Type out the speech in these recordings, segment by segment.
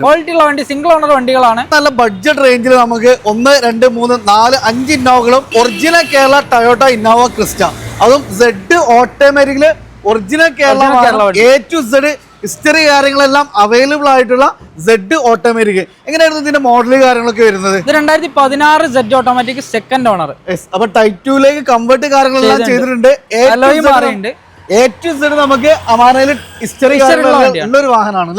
Quality ഉള്ള വണ്ടി, single owner വണ്ടികളാണ്. നല്ല ബഡ്ജറ്റ് റേഞ്ചിൽ നമുക്ക് 1, 2, 3, 4, 5 ഇന്നോവകളും original Kerala Toyota Innova Crysta, അതും Z ഓട്ടോമാറ്റിക്കില് original Kerala A to Z history കാര്യങ്ങളെല്ലാം അവൈലബിൾ ആയിട്ടുള്ള Z ഓട്ടോമാറ്റിക്. എങ്ങനെയായിരുന്നു ഇതിന്റെ മോഡല് കാര്യങ്ങളൊക്കെ വരുന്നത്? ഇത് 2016 Z ഓട്ടോമാറ്റിക് സെക്കൻഡ് ഓണർ. അപ്പൊ ടൈപ്പ് 2ലേക്ക് കൺവേർട്ട് കാര്യങ്ങളെല്ലാം ചെയ്തിട്ടുണ്ട്. A to Z നമുക്ക് അമാനയിൽ ഹിസ്റ്ററി ഉള്ളൊരു വാഹനമാണ്.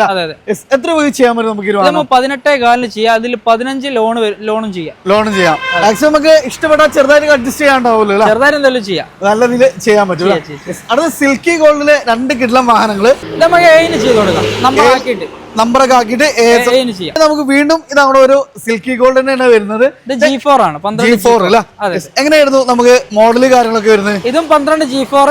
എത്ര രൂപ ചെയ്യാൻ പറ്റും നമുക്ക്? 18,400 ചെയ്യാം. അതിൽ 15 ലോണും ചെയ്യാം. മാക്സിമം നമുക്ക് ഇഷ്ടപ്പെട്ട ചെറുതായിട്ട് അഡ്ജസ്റ്റ് ചെയ്യാണ്ടാവുമല്ലോ. ചെറുതായിട്ട് എന്തെങ്കിലും ചെയ്യാം, നല്ല രീതിയിൽ ചെയ്യാൻ പറ്റും. അടുത്ത സിൽക്കി ഗോൾഡിലെ 2 കിഡ്ലം വാഹനങ്ങൾ നമുക്ക് ചെയ്ത് കൊടുക്കാം. നമ്പറൊക്കെ ആക്കിയിട്ട് നമുക്ക് വീണ്ടും ഇതാണ് ഒരു സിൽക്കി ഗോൾഡ് തന്നെയാണ് വരുന്നത്. G4 ആണ്. G4 അല്ല? എങ്ങനെയായിരുന്നു നമുക്ക് മോഡല് കാര്യങ്ങളൊക്കെ വരുന്നത്? ഇതും 12 G4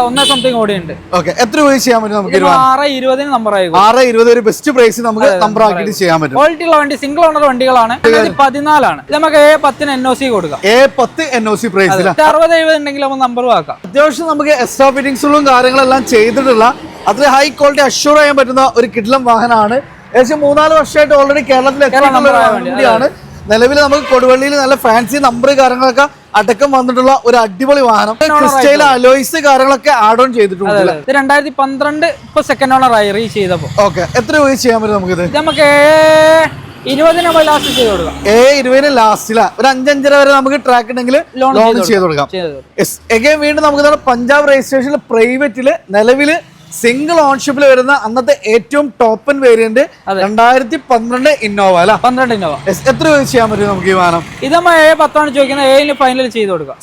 1 സംതിങ് ഓടിയുണ്ട്. ഓക്കെ, എത്ര രൂപ ചെയ്യാൻ പറ്റും നമുക്ക്? 620 നമ്പർ ആയി. 620 ഒരു ബെസ്റ്റ് പ്രൈസ് നമുക്ക് നമ്പർ ആക്കിയിട്ട് ചെയ്യാൻ പറ്റും. ക്വാളിറ്റി ഉള്ള വണ്ടി, സിംഗിൾ ഓണർ വണ്ടികളാണ്. 14 ആണ്. നമുക്ക് A10 NOC കൊടുക്കാം. A10 NOC പ്രൈസ് 60-70 ഉണ്ടെങ്കിൽ നമുക്ക് നമ്പർ ആക്കാം. അത്യാവശ്യം നമുക്ക് എക്സ്ട്രാ ഫിറ്റിംഗ്സുകളും കാര്യങ്ങളെല്ലാം ചെയ്തിട്ടുള്ള അത്ര ഹൈ ക്വാളിറ്റി അഷ്യൂർ ചെയ്യാൻ പറ്റുന്ന ഒരു കിഡ്ലം വാഹനമാണ്. ഏകദേശം 3-4 വർഷമായിട്ട് ഓൾറെഡി കേരളത്തിൽ വണ്ടിയാണ്. നിലവിൽ നമുക്ക് കൊടുവള്ളിയിൽ നല്ല ഫാൻസി നമ്പർ കാര്യങ്ങളൊക്കെ അടക്കം വന്നിട്ടുള്ള ഒരു അടിപൊളി വാഹനം. ക്രിസ്റ്റയിൽ അലോയ്സ് കാര്യങ്ങളൊക്കെ ആഡ് ഓൺ ചെയ്തിട്ടുണ്ട്. 2012 ഇപ്പൊ സെക്കൻഡ് ഓണർ ആയി റീച്ച് ചെയ്തപ്പോ. ഓക്കെ, എത്ര രൂപ ചെയ്യാൻ പറ്റും നമുക്ക്? ഇത് നമുക്ക് 20 ലാസ്റ്റ് ചെയ്ത് കൊടുക്കാം. 20 ലാസ്റ്റില ഒരു 5-5.5 വരെ നമുക്ക് ട്രാക്ക് ഉണ്ടെങ്കിൽ ലോൺ ചെയ്ത് കൊടുക്കാം. വീണ്ടും നമുക്ക് പഞ്ചാബ് രജിസ്ട്രേഷനിൽ പ്രൈവറ്റില് നിലവില് സിംഗിൾ ഓൺഷിപ്പിൽ വരുന്ന അന്നത്തെ ഏറ്റവും ടോപ്പ് ആൻഡ് വേരിയന്റ് 2012 ഇന്നോവ അല്ല? 12 ഇന്നോവ. എത്ര രൂപ ചെയ്യാൻ പറ്റും നമുക്ക് ഈ വാഹനം? ഇത് A10 ചോദിക്കുന്നത്. A ഫൈനൽ ചെയ്ത് കൊടുക്കാം.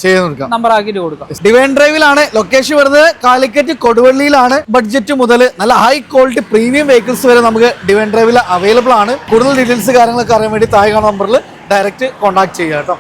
നമ്പർ ആക്കിയിട്ട് കൊടുക്കാം. ഡിവൈൻ ഡ്രൈവിലാണ് ലൊക്കേഷൻ വരുന്നത്. കാലിക്കറ്റ് കൊടുവള്ളിയിലാണ്. ബഡ്ജറ്റ് മുതൽ നല്ല ഹൈ ക്വാളിറ്റി പ്രീമിയം വെഹിക്കിൾസ് വരെ നമുക്ക് ഡിവൈൻ ഡ്രൈവിൽ അവൈലബിൾ ആണ്. കൂടുതൽ ഡീറ്റെയിൽസ് കാര്യങ്ങളൊക്കെ അറിയാൻ വേണ്ടി താഴെ കാണുന്ന നമ്പറിൽ ഡയറക്റ്റ് കോൺടാക്ട് ചെയ്യാം കേട്ടോ.